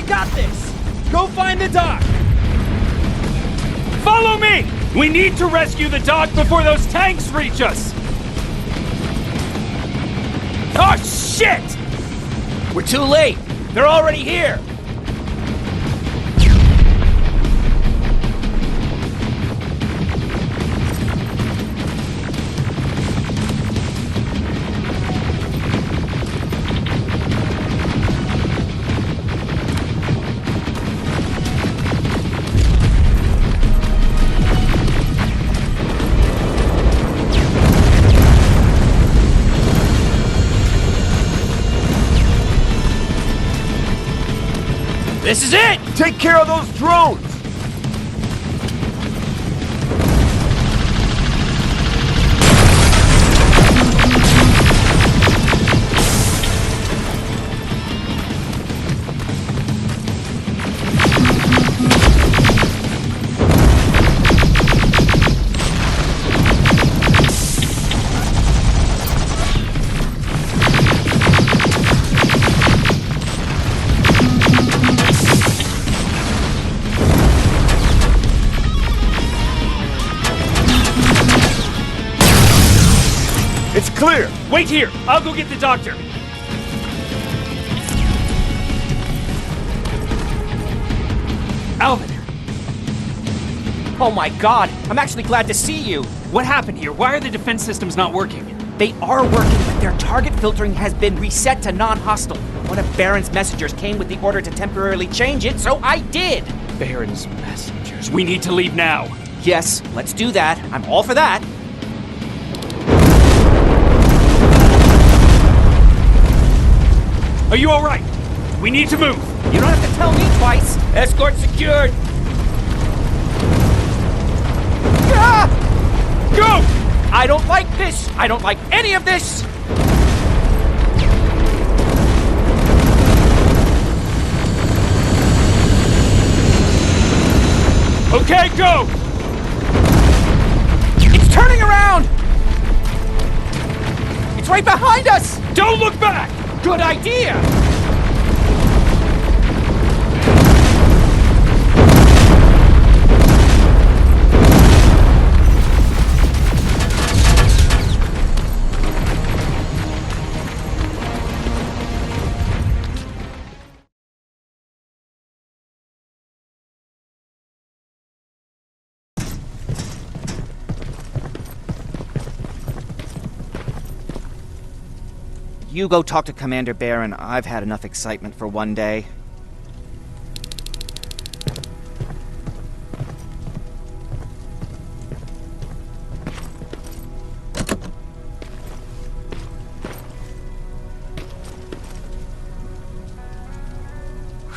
got this! Go find the dock! Follow me! We need to rescue the dock before those tanks reach us! Oh, shit! We're too late! They're already here! This is it! Take care of those drones! It's clear! Wait here! I'll go get the doctor! Alvin! Oh my god, I'm actually glad to see you! What happened here? Why are the defense systems not working? They are working, but their target filtering has been reset to non-hostile. One of Baron's messengers came with the order to temporarily change it, so I did! Baron's messengers. We need to leave now. Yes, let's do that. I'm all for that. Are you alright? We need to move. You don't have to tell me twice. Escort secured. Ah! Go! I don't like this. I don't like any of this. Okay, go! It's turning around. It's right behind us. Don't look back! Good idea. You go talk to Commander Baron. I've had enough excitement for one day.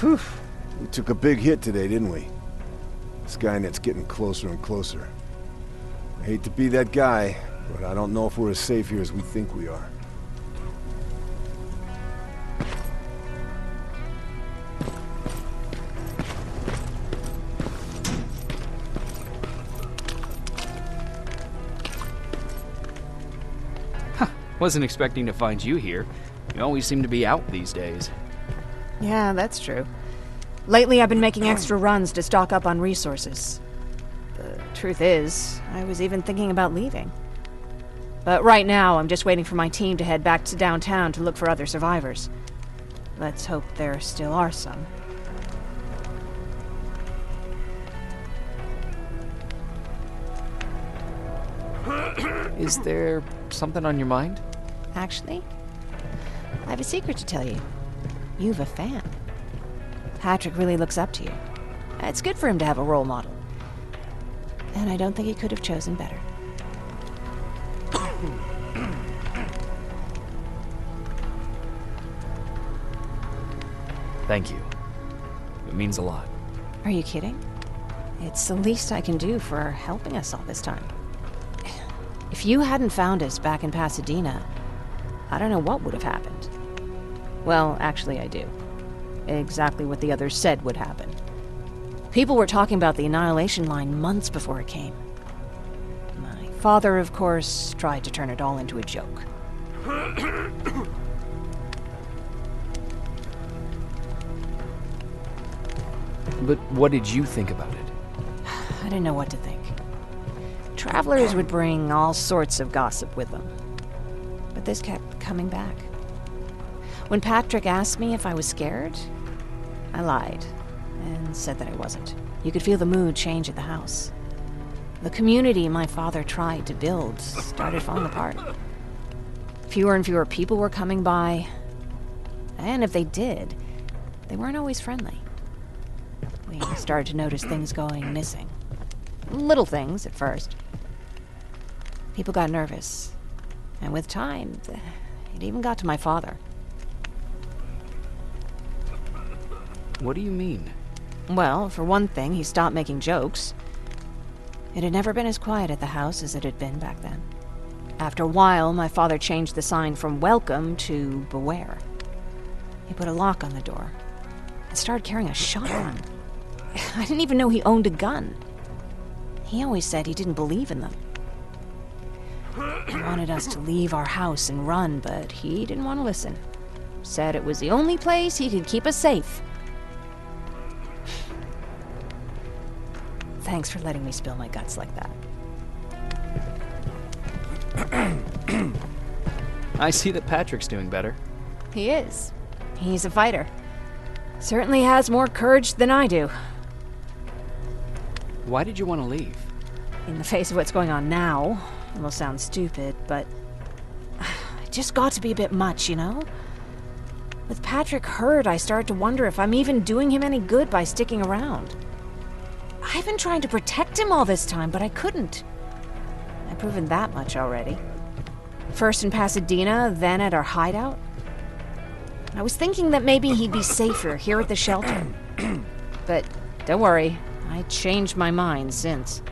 Whew. We took a big hit today, didn't we? Skynet's getting closer and closer. I hate to be that guy, but I don't know if we're as safe here as we think we are. Wasn't expecting to find you here. You always seem to be out these days. Yeah, that's true. Lately I've been making extra runs to stock up on resources. The truth is, I was even thinking about leaving. But right now, I'm just waiting for my team to head back to downtown to look for other survivors. Let's hope there still are some. Is there something on your mind? Actually, I have a secret to tell you. You've a fan. Patrick really looks up to you. It's good for him to have a role model. And I don't think he could have chosen better. Thank you. It means a lot. Are you kidding? It's the least I can do for helping us all this time. If you hadn't found us back in Pasadena, I don't know what would have happened. Well, actually I do. Exactly what the others said would happen. People were talking about the Annihilation Line months before it came. My father, of course, tried to turn it all into a joke. But what did you think about it? I didn't know what to think. Travelers would bring all sorts of gossip with them. But this kept coming back. When Patrick asked me if I was scared, I lied and said that I wasn't. You could feel the mood change at the house. The community my father tried to build started falling apart. Fewer and fewer people were coming by, and if they did, they weren't always friendly. We started to notice things going missing. Little things at first. People got nervous, and with time, it even got to my father. What do you mean? Well, for one thing, he stopped making jokes. It had never been as quiet at the house as it had been back then. After a while, my father changed the sign from welcome to beware. He put a lock on the door and started carrying a shotgun. I didn't even know he owned a gun. He always said he didn't believe in them. He wanted us to leave our house and run, but he didn't want to listen. Said it was the only place he could keep us safe. Thanks for letting me spill my guts like that. I see that Patrick's doing better. He is. He's a fighter. Certainly has more courage than I do. Why did you want to leave? In the face of what's going on now, it will sound stupid, but it just got to be a bit much, you know? With Patrick hurt, I started to wonder if I'm even doing him any good by sticking around. I've been trying to protect him all this time, but I couldn't. I've proven that much already. First in Pasadena, then at our hideout. I was thinking that maybe he'd be safer here at the shelter. But don't worry, I changed my mind since.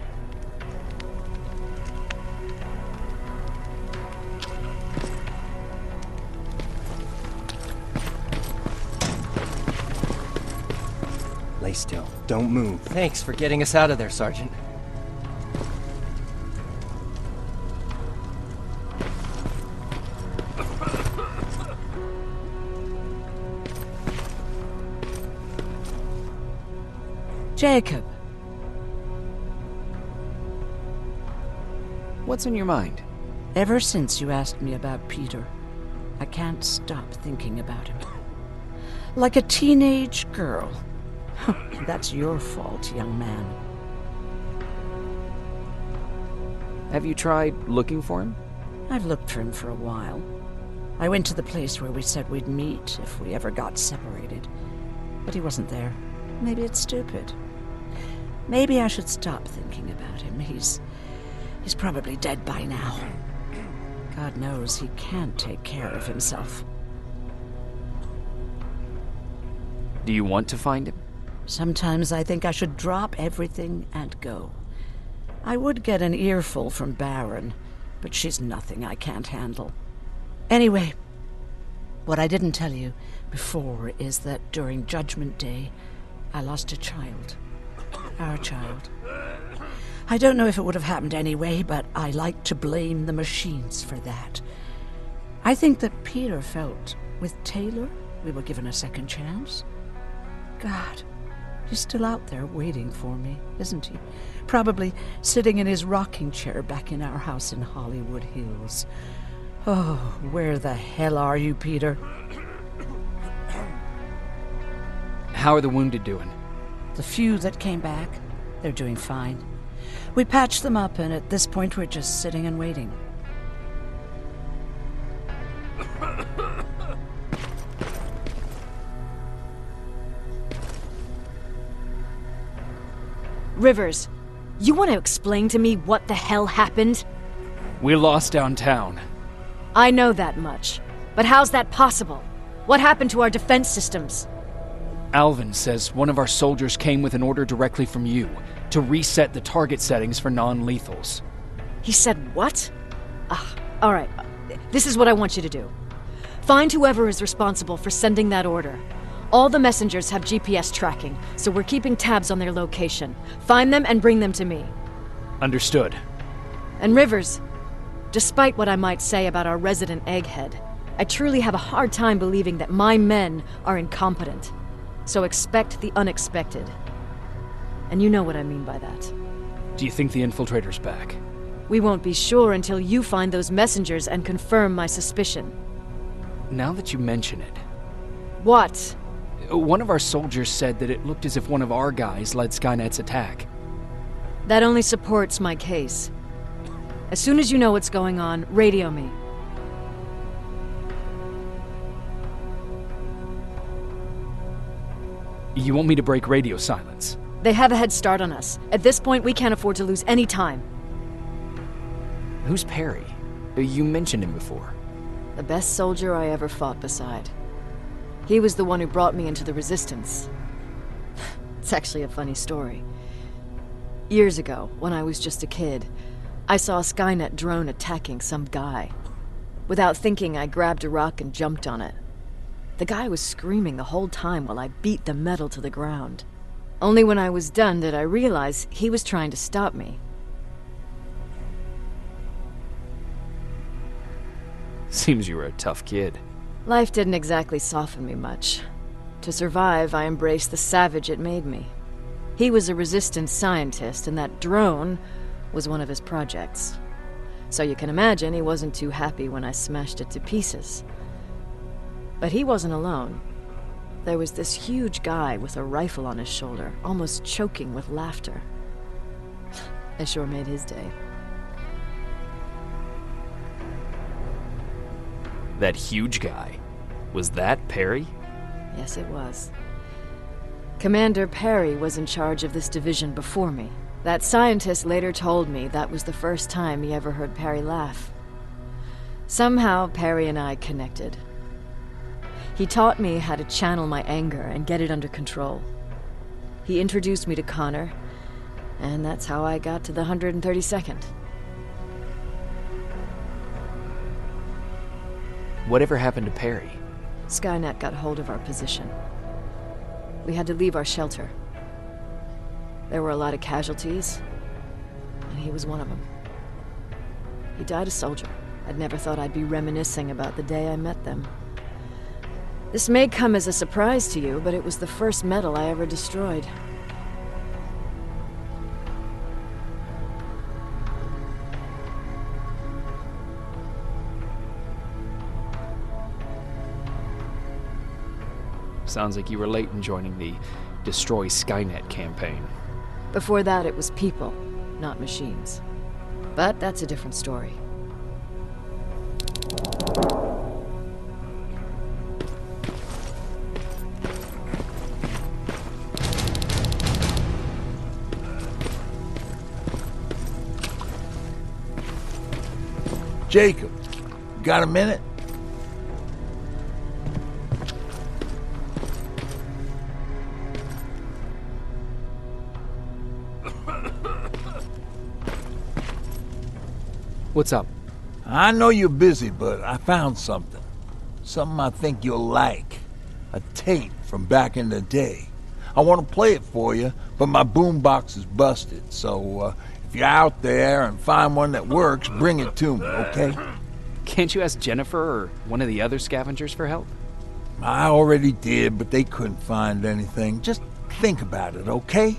Lay still. Don't move. Thanks for getting us out of there, Sergeant. Jacob. What's on your mind? Ever since you asked me about Peter, I can't stop thinking about him. Like a teenage girl. That's your fault, young man. Have you tried looking for him? I've looked for him for a while. I went to the place where we said we'd meet if we ever got separated. But he wasn't there. Maybe it's stupid. Maybe I should stop thinking about him. He's probably dead by now. God knows he can't take care of himself. Do you want to find him? Sometimes I think I should drop everything and go. I would get an earful from Baron, but she's nothing I can't handle. Anyway, what I didn't tell you before is that during Judgment Day, I lost a child. Our child. I don't know if it would have happened anyway, but I like to blame the machines for that. I think that Peter felt with Taylor we were given a second chance. God, he's still out there waiting for me, isn't he? Probably sitting in his rocking chair back in our house in Hollywood Hills. Oh, where the hell are you, Peter? How are the wounded doing? The few that came back, they're doing fine. We patched them up, and at this point we're just sitting and waiting. Rivers, you want to explain to me what the hell happened? We lost downtown. I know that much. But how's that possible? What happened to our defense systems? Alvin says one of our soldiers came with an order directly from you to reset the target settings for non-lethals. He said what? All right. This is what I want you to do. Find whoever is responsible for sending that order. All the messengers have GPS tracking, so we're keeping tabs on their location. Find them and bring them to me. Understood. And Rivers, despite what I might say about our resident egghead, I truly have a hard time believing that my men are incompetent. So expect the unexpected. And you know what I mean by that. Do you think the infiltrator's back? We won't be sure until you find those messengers and confirm my suspicion. Now that you mention it, What? one of our soldiers said that it looked as if one of our guys led Skynet's attack. That only supports my case. As soon as you know what's going on, radio me. You want me to break radio silence? They have a head start on us. At this point, we can't afford to lose any time. Who's Perry? You mentioned him before. The best soldier I ever fought beside. He was the one who brought me into the Resistance. It's actually a funny story. Years ago, when I was just a kid, I saw a Skynet drone attacking some guy. Without thinking, I grabbed a rock and jumped on it. The guy was screaming the whole time while I beat the metal to the ground. Only when I was done did I realize he was trying to stop me. Seems you were a tough kid. Life didn't exactly soften me much. To survive, I embraced the savage it made me. He was a Resistance scientist, and that drone was one of his projects. So you can imagine he wasn't too happy when I smashed it to pieces. But he wasn't alone. There was this huge guy with a rifle on his shoulder, almost choking with laughter. I sure made his day. That huge guy. Was that Perry? Yes, it was. Commander Perry was in charge of this division before me. That scientist later told me that was the first time he ever heard Perry laugh. Somehow, Perry and I connected. He taught me how to channel my anger and get it under control. He introduced me to Connor, and that's how I got to the 132nd. Whatever happened to Perry? Skynet got hold of our position. We had to leave our shelter. There were a lot of casualties, and he was one of them. He died a soldier. I'd never thought I'd be reminiscing about the day I met them. This may come as a surprise to you, but it was the first metal I ever destroyed. Sounds like you were late in joining the Destroy Skynet campaign. Before that, it was people, not machines. But that's a different story. Jacob, got a minute? What's up? I know you're busy, but I found something. Something I think you'll like. A tape from back in the day. I want to play it for you, but my boombox is busted, so if you're out there and find one that works, bring it to me, okay? Can't you ask Jennifer or one of the other scavengers for help? I already did, but they couldn't find anything. Just think about it, okay?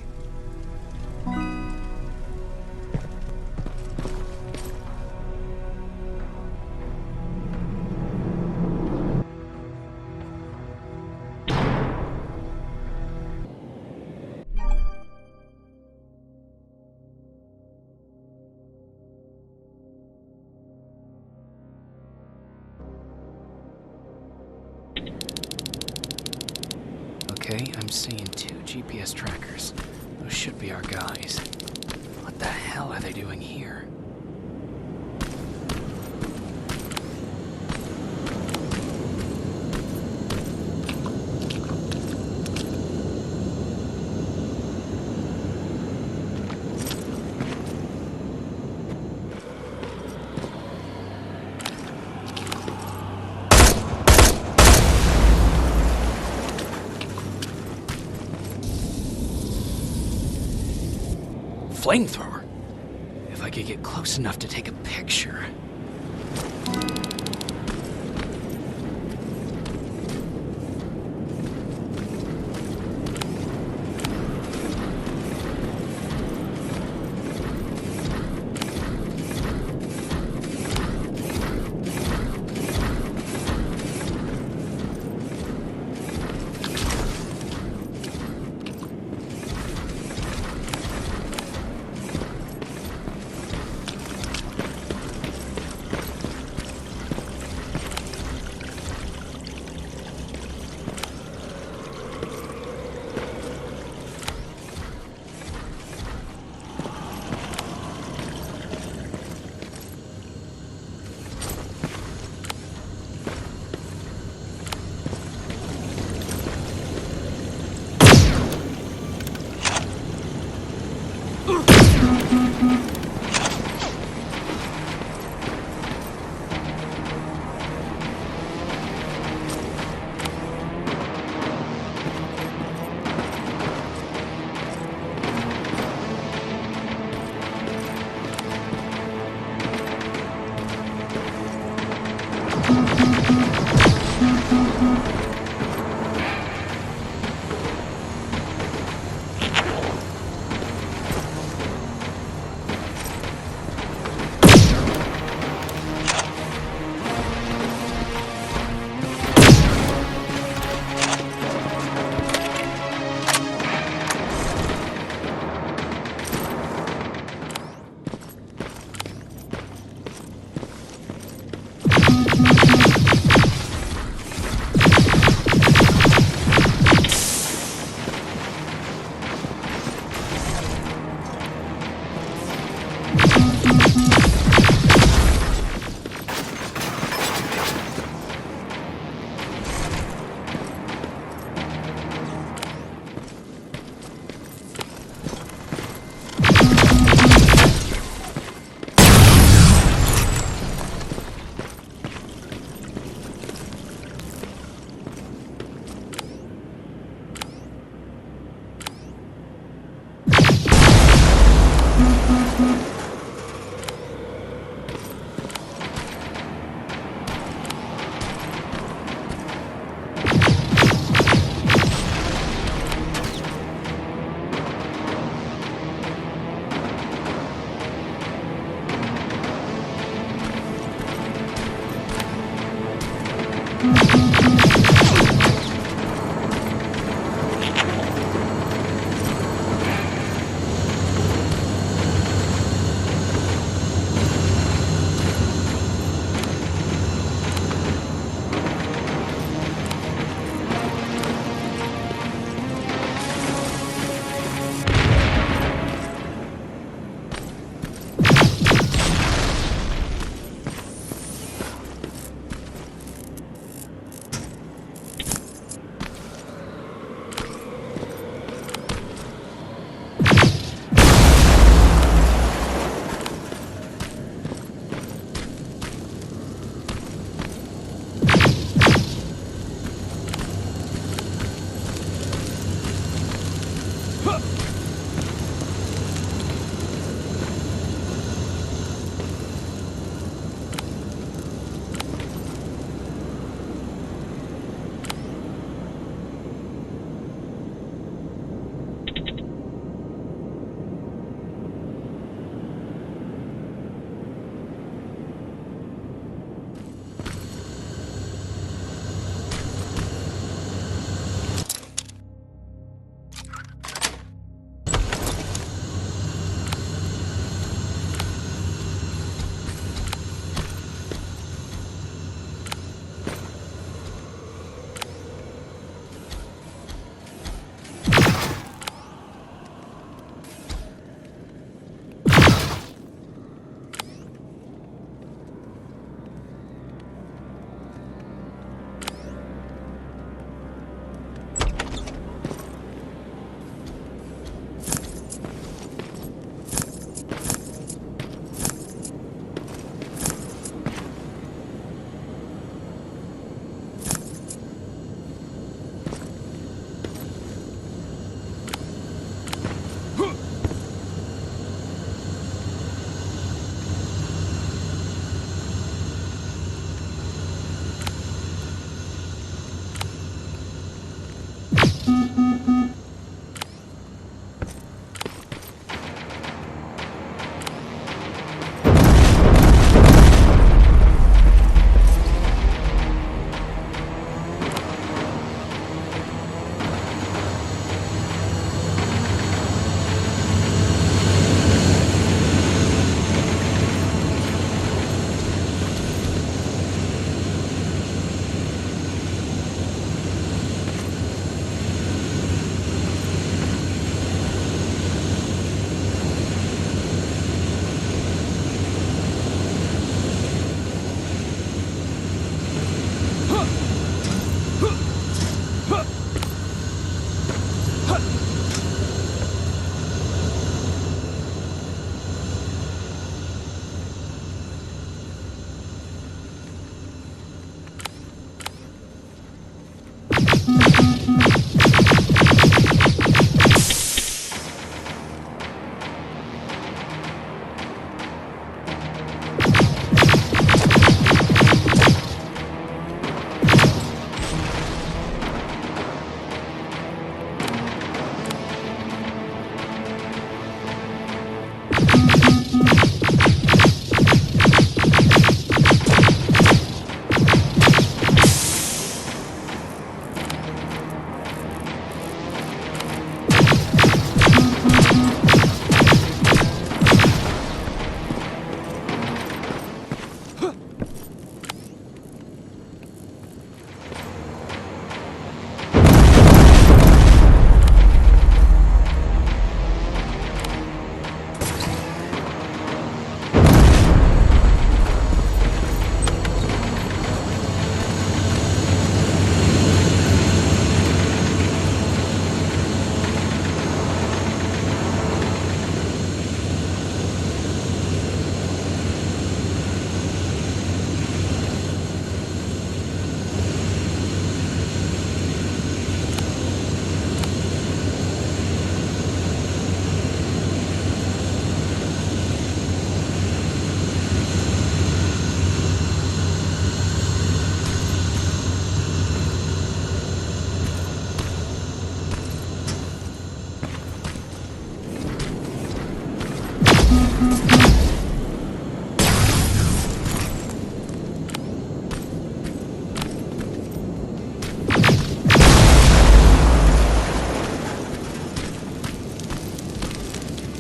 Okay, I'm seeing 2 GPS trackers. Those should be our guys. What the hell are they doing here? Flamethrower? If I could get close enough to take a picture.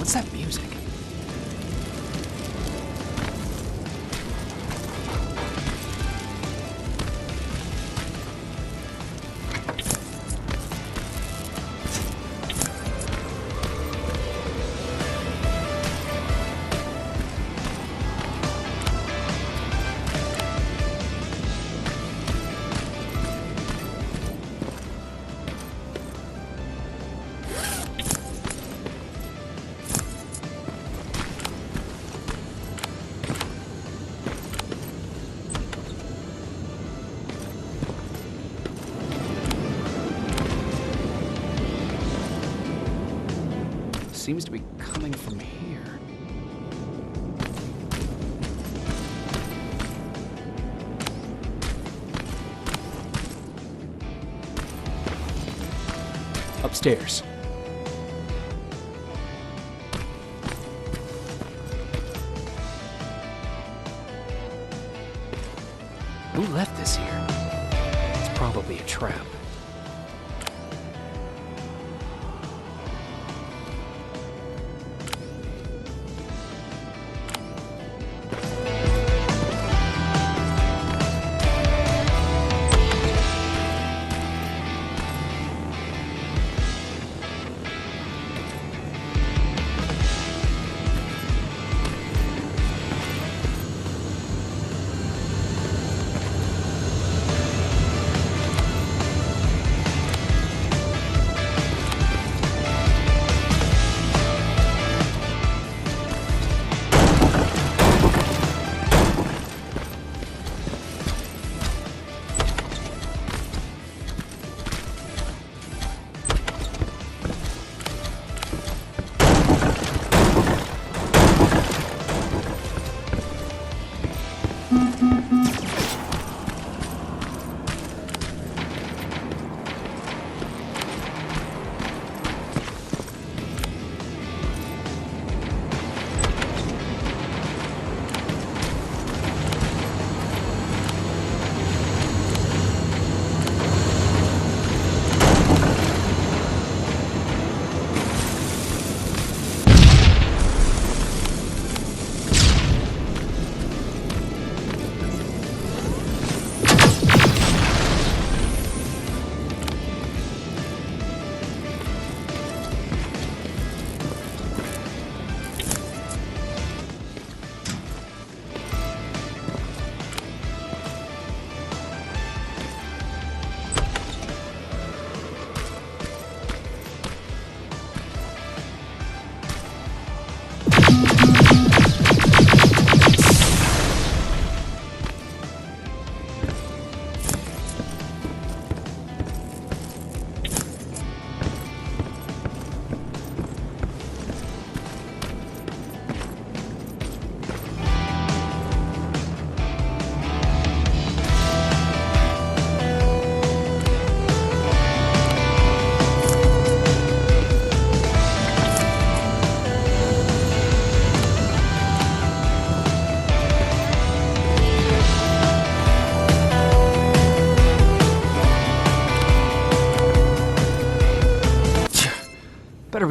What's that music? Seems to be coming from here. Upstairs. Who left this here? It's probably a trap.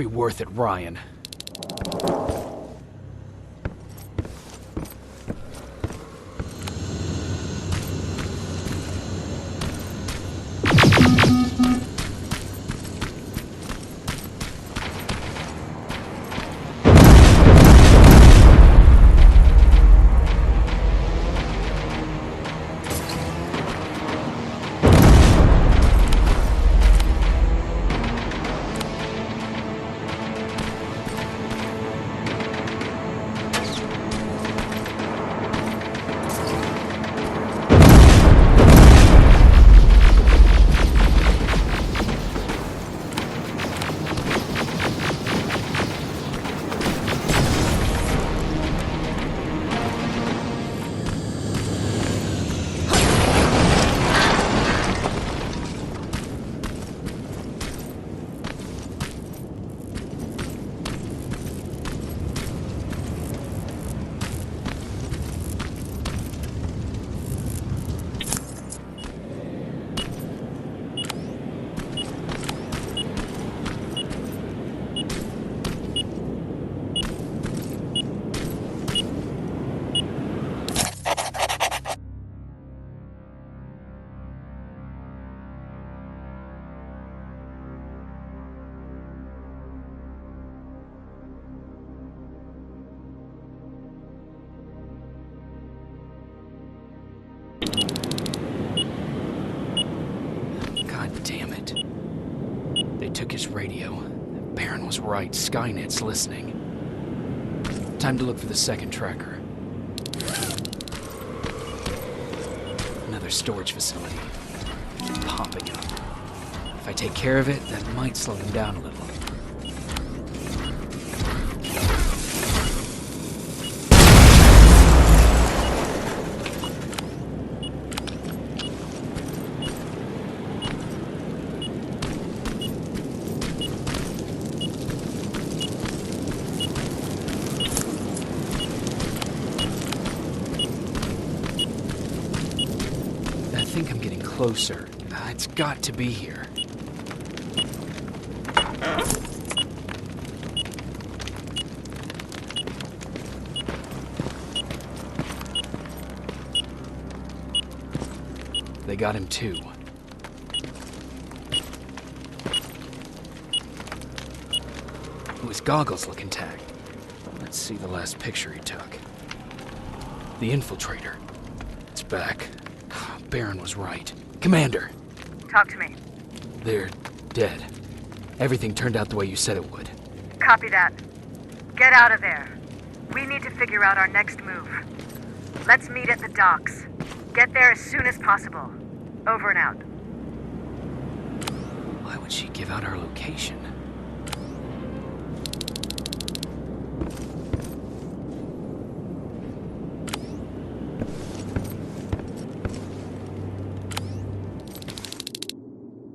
be worth it, Ryan. God damn it. They took his radio. Baron was right. Skynet's listening. Time to look for the second tracker. Another storage facility. Popping up. If I take care of it, that might slow them down a little. I think I'm getting closer. It's got to be here. They got him too. His goggles look intact. Let's see the last picture he took. The infiltrator. It's back. Baron was right. Commander! Talk to me. They're dead. Everything turned out the way you said it would. Copy that. Get out of there. We need to figure out our next move. Let's meet at the docks. Get there as soon as possible. Over and out. Why would she give out our location?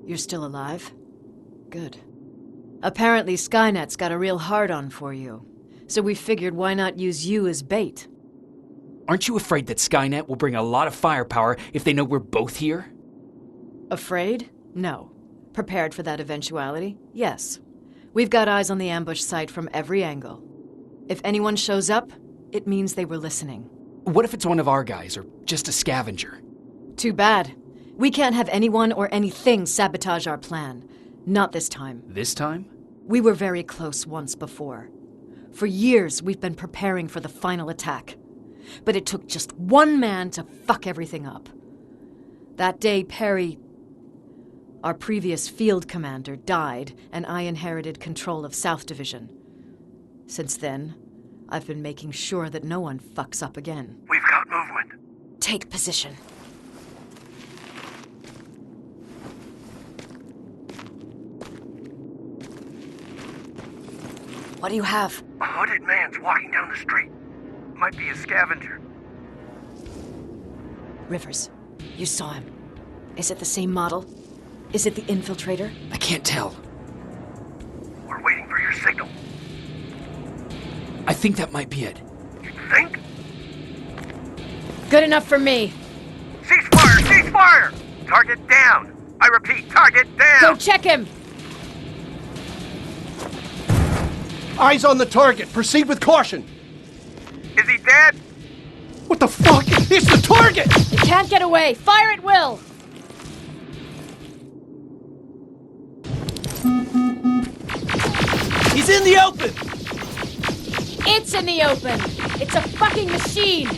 You're still alive? Good. Apparently Skynet's got a real hard-on for you. So we figured why not use you as bait? Aren't you afraid that Skynet will bring a lot of firepower if they know we're both here? Afraid? No. Prepared for that eventuality? Yes. We've got eyes on the ambush site from every angle. If anyone shows up, it means they were listening. What if it's one of our guys, or just a scavenger? Too bad. We can't have anyone or anything sabotage our plan. Not this time. This time? We were very close once before. For years, we've been preparing for the final attack. But it took just one man to fuck everything up. That day, Perry, our previous field commander, died, and I inherited control of South Division. Since then, I've been making sure that no one fucks up again. We've got movement. Take position. What do you have? A hooded man's walking down the street. Might be a scavenger. Rivers, you saw him. Is it the same model? Is it the infiltrator? I can't tell. We're waiting for your signal. I think that might be it. You think? Good enough for me. Cease fire! Cease fire! Target down! I repeat, target down! Go check him! Eyes on the target. Proceed with caution. Is he dead? What the fuck? It's the target! It can't get away! Fire at will! He's in the open! It's in the open! It's a fucking machine!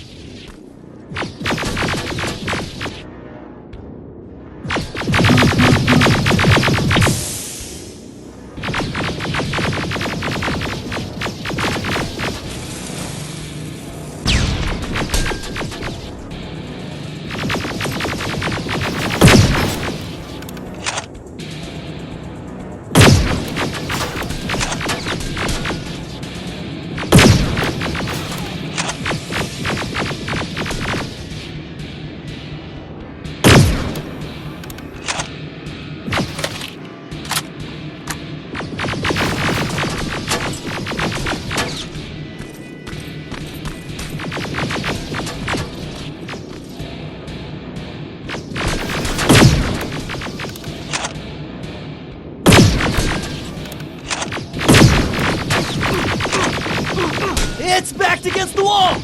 It's backed against the wall!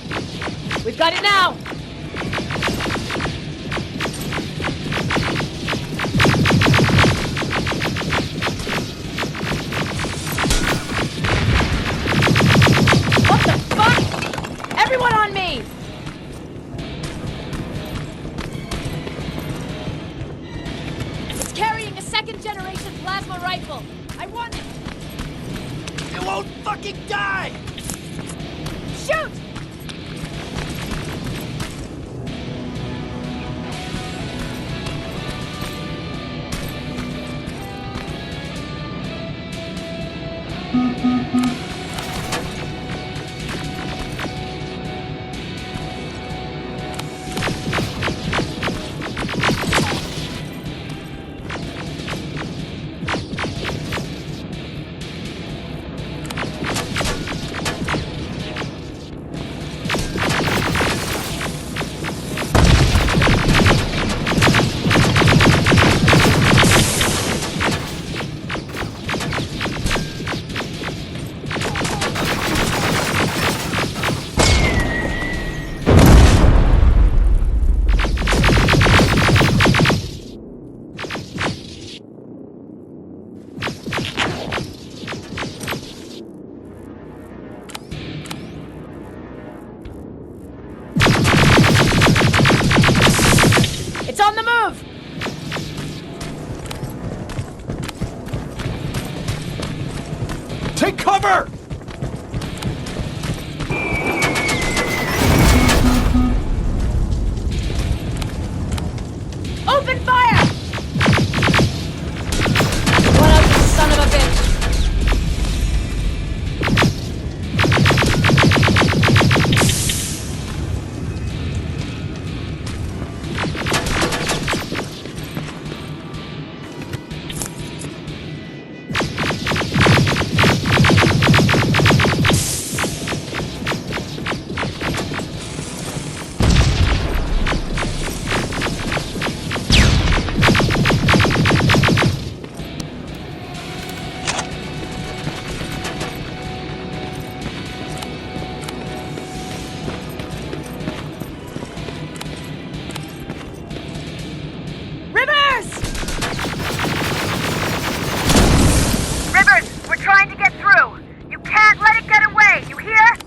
We've got it now! What the fuck? Everyone on me! It's carrying a second-generation plasma rifle. I want it! It won't fucking die! Shoot! It's on the move! Take cover! Open fire! One out, you son of a bitch! Rivers, we're trying to get through. You can't let it get away, you hear?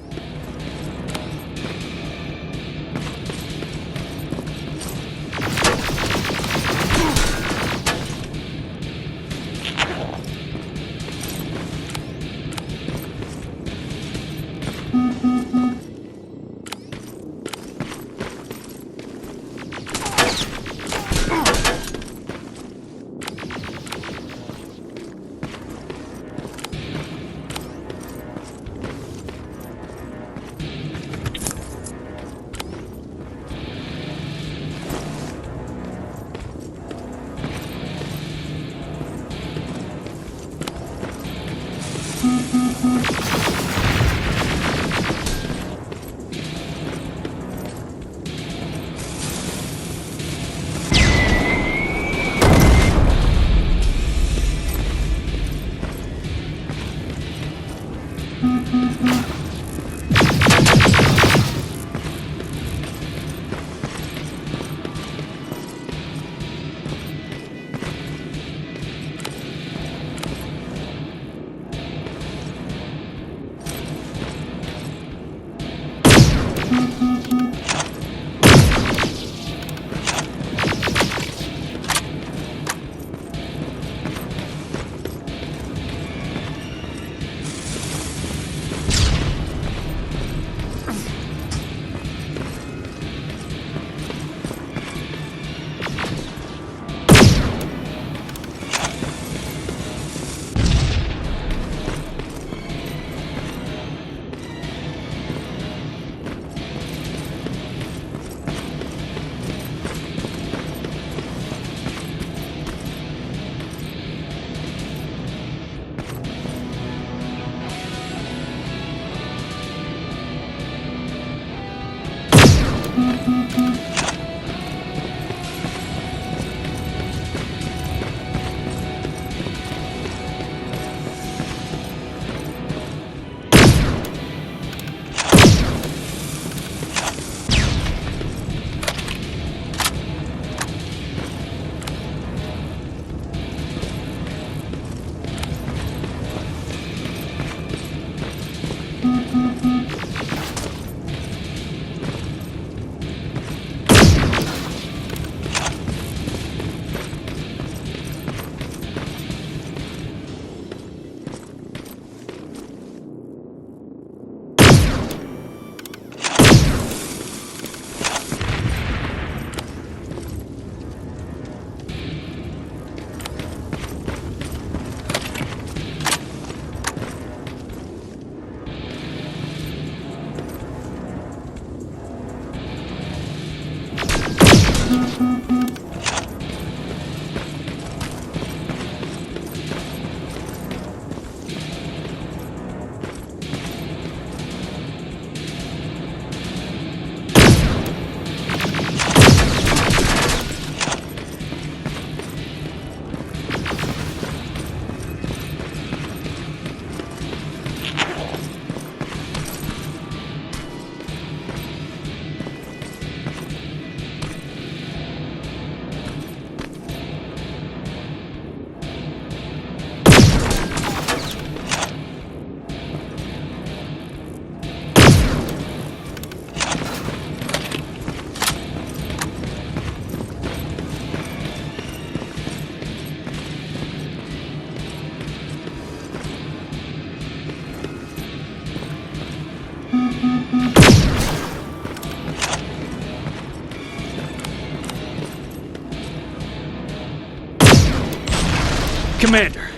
Commander!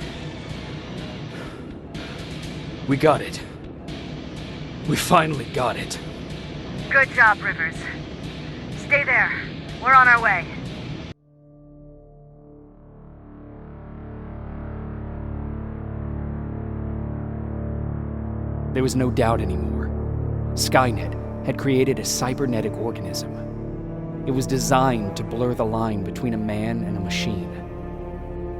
We got it. We finally got it. Good job, Rivers. Stay there. We're on our way. There was no doubt anymore. Skynet had created a cybernetic organism. It was designed to blur the line between a man and a machine.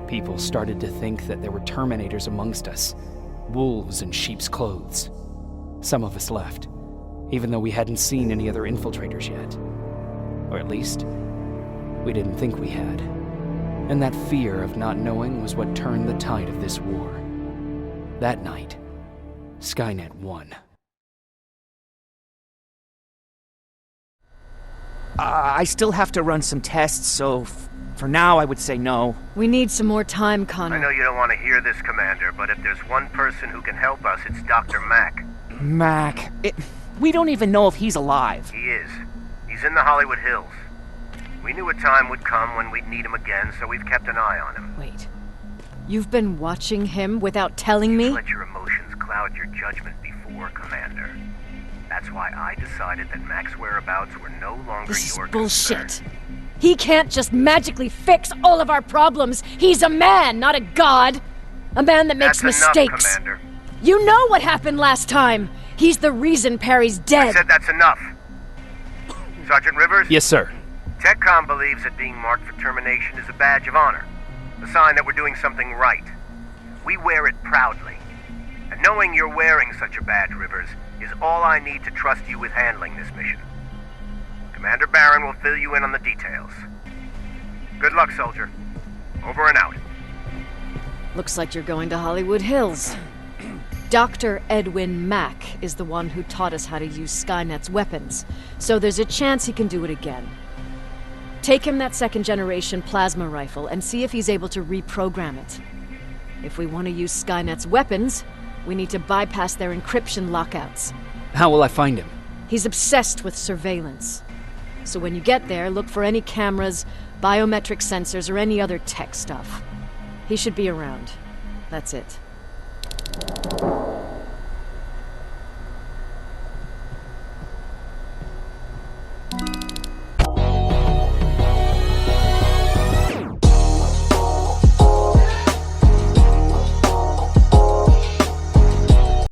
People started to think that there were Terminators amongst us, wolves in sheep's clothes. Some of us left, even though we hadn't seen any other infiltrators yet. Or at least, we didn't think we had. And that fear of not knowing was what turned the tide of this war. That night, Skynet won. I still have to run some tests, so for now I would say no. We need some more time, Connor. I know you don't want to hear this, Commander, but if there's one person who can help us, it's Dr. Mack. Mac, we don't even know if he's alive. He is. He's in the Hollywood Hills. We knew a time would come when we'd need him again, so we've kept an eye on him. Wait. You've been watching him without telling me? You've let your emotions cloud your judgment before, Commander. That's why I decided that Mack's whereabouts were no longer This is your bullshit. concern. He can't just magically fix all of our problems. He's a man, not a god. A man that makes That's mistakes. Enough, Commander. You know what happened last time. He's the reason Perry's dead. I said that's enough. Sergeant Rivers? Yes, sir. TechCom believes that being marked for termination is a badge of honor. A sign that we're doing something right. We wear it proudly. And knowing you're wearing such a badge, Rivers, is all I need to trust you with handling this mission. Commander Barron will fill you in on the details. Good luck, soldier. Over and out. Looks like you're going to Hollywood Hills. Dr. Edwin Mack is the one who taught us how to use Skynet's weapons, so there's a chance he can do it again. Take him that second-generation plasma rifle and see if he's able to reprogram it. If we want to use Skynet's weapons, we need to bypass their encryption lockouts. How will I find him? He's obsessed with surveillance. So when you get there, look for any cameras, biometric sensors, or any other tech stuff. He should be around. That's it.